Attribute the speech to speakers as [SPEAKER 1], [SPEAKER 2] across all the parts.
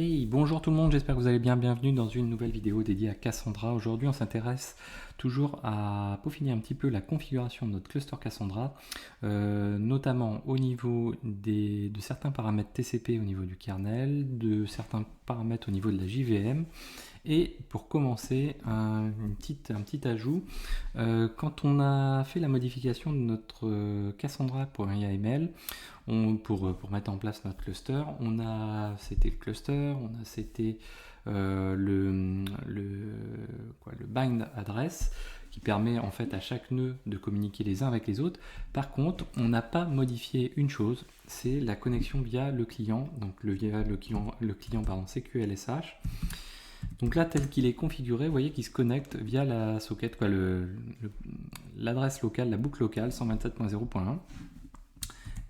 [SPEAKER 1] Hey, bonjour tout le monde, j'espère que vous allez bien, bienvenue dans une nouvelle vidéo dédiée à Cassandra. Aujourd'hui on s'intéresse toujours à peaufiner un petit peu la configuration de notre cluster Cassandra, notamment au niveau de certains paramètres TCP au niveau du kernel, de certains paramètres au niveau de la JVM. Et pour commencer, un petit ajout, quand on a fait la modification de notre Cassandra.yml, pour mettre en place notre cluster, c'était le cluster, c'était le bind address qui permet en fait à chaque nœud de communiquer les uns avec les autres. Par contre, on n'a pas modifié une chose, c'est la connexion via le client, donc via le client CQLSH. Donc là, tel qu'il est configuré, vous voyez qu'il se connecte via la socket, l'adresse locale, la boucle locale 127.0.1.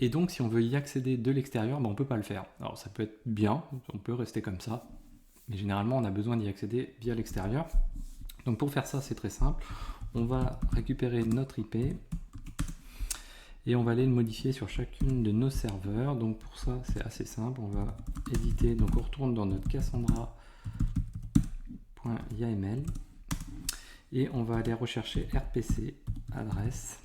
[SPEAKER 1] Et donc, si on veut y accéder de l'extérieur, on ne peut pas le faire. Alors, ça peut être bien, on peut rester comme ça, mais généralement, on a besoin d'y accéder via l'extérieur. Donc, pour faire ça, c'est très simple. On va récupérer notre IP et on va aller le modifier sur chacune de nos serveurs. Donc, pour ça, c'est assez simple. On va éditer. Donc, on retourne dans notre Cassandra.yml et on va aller rechercher RPC adresse.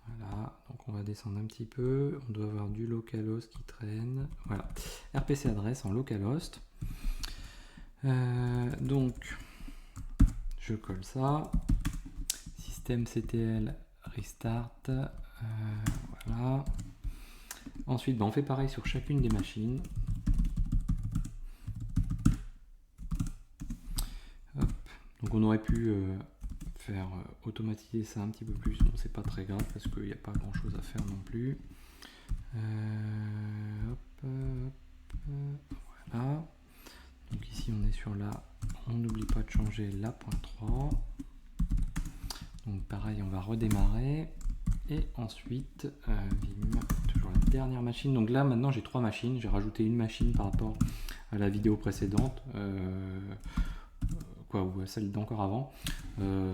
[SPEAKER 1] Voilà, donc on va descendre un petit peu, on doit avoir du localhost qui traîne, voilà, RPC adresse en localhost. Donc, je colle ça, systemctl restart, voilà. Ensuite, on fait pareil sur chacune des machines. Hop. Donc on aurait pu faire automatiser ça un petit peu plus, bon c'est pas très grave parce qu'il n'y a pas grand chose à faire non plus. Voilà. Donc ici on est sur on n'oublie pas de changer la .3. Donc pareil, on va redémarrer et ensuite toujours la dernière machine. Donc là maintenant j'ai 3 machines, j'ai rajouté une machine par rapport à la vidéo précédente. Ou celle d'encore avant.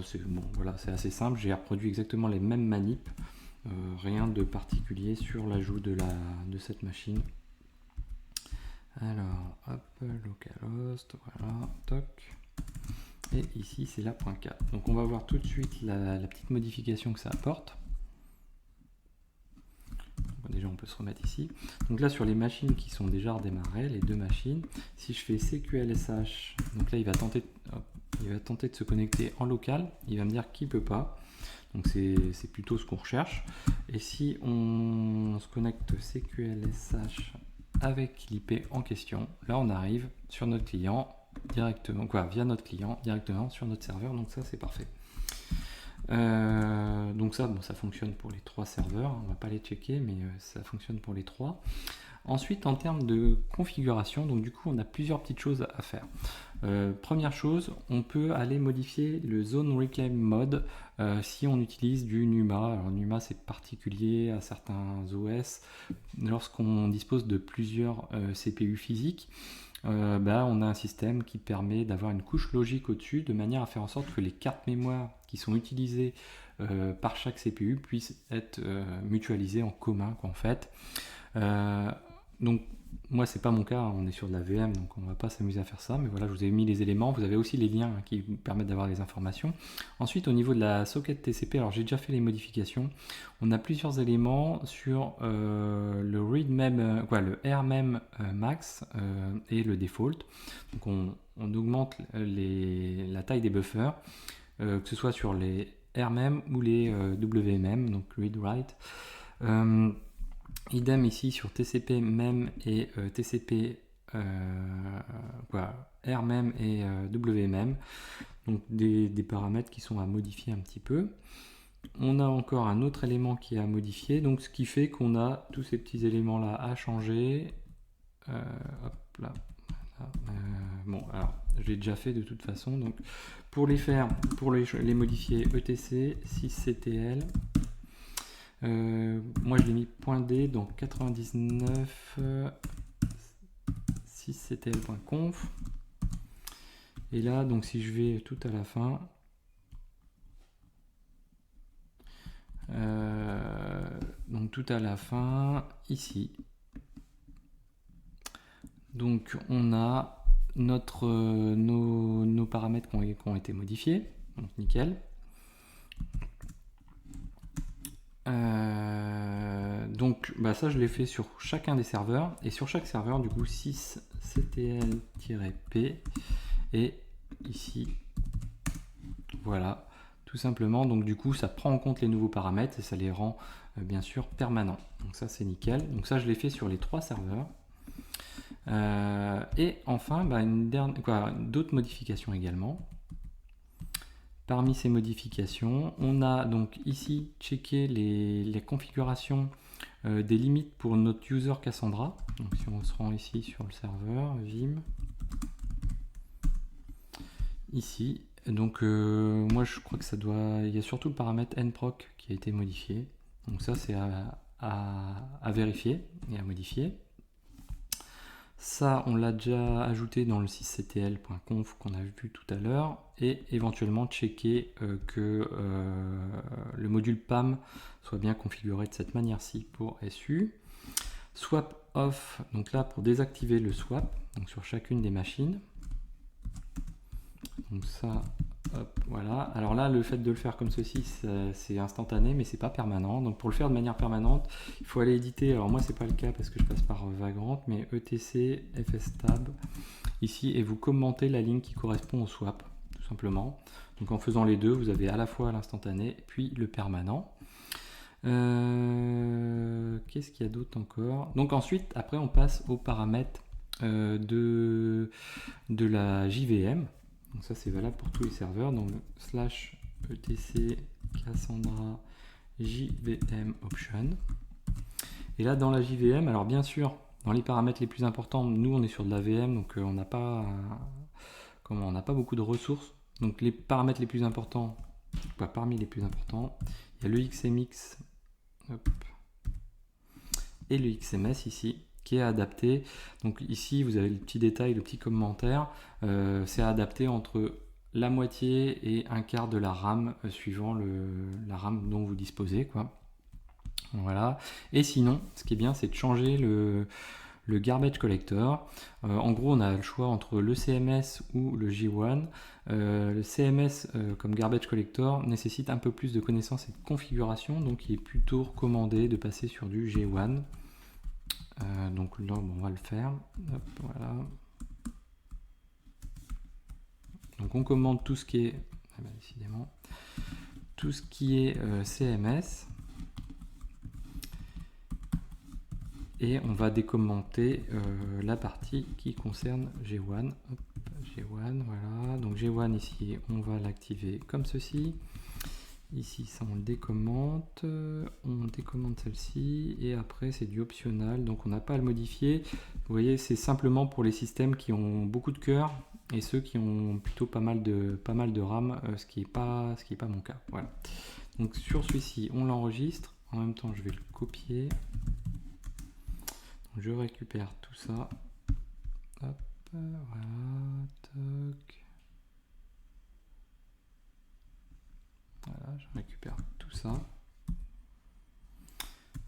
[SPEAKER 1] C'est assez simple, j'ai reproduit exactement les mêmes manips, rien de particulier sur l'ajout de cette machine. Alors, hop, localhost, voilà, toc. Et ici c'est la .4. Donc on va voir tout de suite la petite modification que ça apporte. Déjà on peut se remettre ici. Donc là sur les machines qui sont déjà redémarrées, les 2 machines, si je fais CQLSH, donc là il va tenter de se connecter en local, il va me dire qu'il peut pas, donc c'est plutôt ce qu'on recherche. Et si on se connecte CQLSH avec l'IP en question, là on arrive sur notre client directement, via notre client directement sur notre serveur, donc ça c'est parfait. Donc ça fonctionne pour les 3 serveurs, on va pas les checker, mais ça fonctionne pour les 3. Ensuite, en termes de configuration, donc du coup, on a plusieurs petites choses à faire. Première chose, on peut aller modifier le Zone Reclaim Mode si on utilise du NUMA. Alors NUMA, c'est particulier à certains OS. Lorsqu'on dispose de plusieurs CPU physiques, on a un système qui permet d'avoir une couche logique au-dessus, de manière à faire en sorte que les cartes mémoire qui sont utilisées par chaque CPU puissent être mutualisées en commun, en fait. Donc moi c'est pas mon cas, on est sur de la VM donc on va pas s'amuser à faire ça, mais voilà, je vous ai mis les éléments, vous avez aussi les liens qui vous permettent d'avoir les informations. Ensuite au niveau de la socket TCP, alors j'ai déjà fait les modifications, on a plusieurs éléments sur le readmem, le rmem max et le default. Donc on augmente la taille des buffers, que ce soit sur les rmem ou les wmem, donc read write. Idem ici sur TCP mem et TCP rmem et wmem, donc des paramètres qui sont à modifier un petit peu. On a encore un autre élément qui est à modifier, donc ce qui fait qu'on a tous ces petits éléments là à changer. Hop là. Bon, alors je l'ai déjà fait de toute façon, donc pour les les modifier, etc 6ctl. Moi je l'ai mis .d, donc 99 6ctl.conf. Et là, donc si je vais tout à la fin, donc on a nos paramètres qui ont été modifiés, donc nickel. Donc ça je l'ai fait sur chacun des serveurs, et sur chaque serveur du coup 6ctl-p, et ici voilà, tout simplement. Donc du coup ça prend en compte les nouveaux paramètres et ça les rend bien sûr permanents, donc ça c'est nickel. Donc ça je l'ai fait sur les 3 serveurs. Et enfin d'autres modifications également. Parmi ces modifications, on a donc ici checké les configurations des limites pour notre user Cassandra. Donc si on se rend ici sur le serveur Vim, ici, donc moi je crois que il y a surtout le paramètre nproc qui a été modifié. Donc ça c'est à vérifier et à modifier. Ça, on l'a déjà ajouté dans le 6ctl.conf qu'on a vu tout à l'heure, et éventuellement checker que le module PAM soit bien configuré de cette manière-ci pour SU. Swap off, donc là pour désactiver le swap, donc sur chacune des machines. Donc ça, hop, voilà. Alors là, le fait de le faire comme ceci, c'est instantané, mais c'est pas permanent. Donc pour le faire de manière permanente, il faut aller éditer. Alors moi, c'est pas le cas parce que je passe par Vagrant, mais etc fstab ici, et vous commentez la ligne qui correspond au swap, tout simplement. Donc en faisant les deux, vous avez à la fois l'instantané puis le permanent. Qu'est-ce qu'il y a d'autre encore? Donc ensuite, après, on passe aux paramètres de la JVM. Donc ça c'est valable pour tous les serveurs, donc /etc Cassandra JVM option. Et là dans la JVM, alors bien sûr dans les paramètres les plus importants, nous on est sur de la VM, donc on n'a pas beaucoup de ressources. Donc les paramètres les plus importants, parmi les plus importants, il y a le XMX et le XMS ici, qui est adapté. Donc ici vous avez le petit détail, le petit commentaire, c'est adapté entre la moitié et un quart de la RAM suivant la RAM dont vous disposez, quoi. Voilà. Et sinon, ce qui est bien, c'est de changer le garbage collector. En gros, on a le choix entre le CMS ou le J1. Le CMS comme garbage collector nécessite un peu plus de connaissances et de configuration, donc il est plutôt recommandé de passer sur du J1. Donc là, on va le faire. Hop, voilà. Donc on commande tout ce qui est, décidément, tout ce qui est CMS. Et on va décommenter la partie qui concerne G1. Hop, G1, voilà. Donc G1 ici, on va l'activer comme ceci. Ici, ça on le décommente. On décommente celle-ci. Et après, c'est du optionnel. Donc on n'a pas à le modifier. Vous voyez, c'est simplement pour les systèmes qui ont beaucoup de cœur et ceux qui ont plutôt pas mal de RAM, ce qui n'est pas mon cas. Voilà. Donc sur celui-ci, on l'enregistre. En même temps, je vais le copier. Je récupère tout ça. Hop, voilà, toc. Voilà, je récupère tout ça.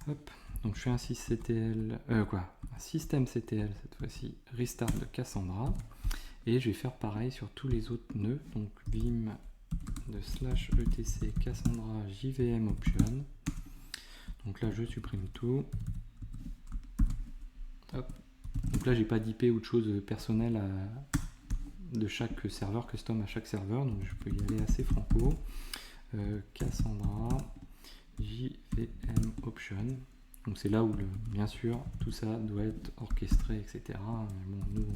[SPEAKER 1] Hop, donc je fais un 6ctl, un système CTL cette fois-ci, restart de Cassandra. Et je vais faire pareil sur tous les autres nœuds. Donc vim de /etc Cassandra JVM option. Donc là, je supprime tout. Hop. Donc là j'ai pas d'IP ou de choses personnelles de chaque serveur, custom à chaque serveur, donc je peux y aller assez franco. Cassandra JVM option, donc c'est là où bien sûr tout ça doit être orchestré, etc. Mais bon, nous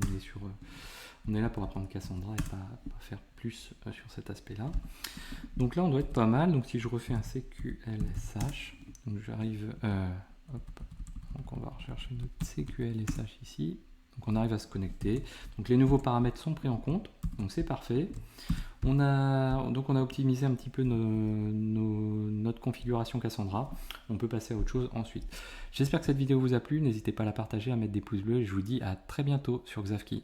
[SPEAKER 1] on est là pour apprendre Cassandra et pas faire plus sur cet aspect là. Donc là on doit être pas mal. Donc si je refais un CQLSH, donc j'arrive hop. Donc on va rechercher notre CQLSH ici. Donc on arrive à se connecter. Donc les nouveaux paramètres sont pris en compte. Donc c'est parfait. On a optimisé un petit peu notre configuration Cassandra. On peut passer à autre chose ensuite. J'espère que cette vidéo vous a plu. N'hésitez pas à la partager, à mettre des pouces bleus. Et je vous dis à très bientôt sur Xavki.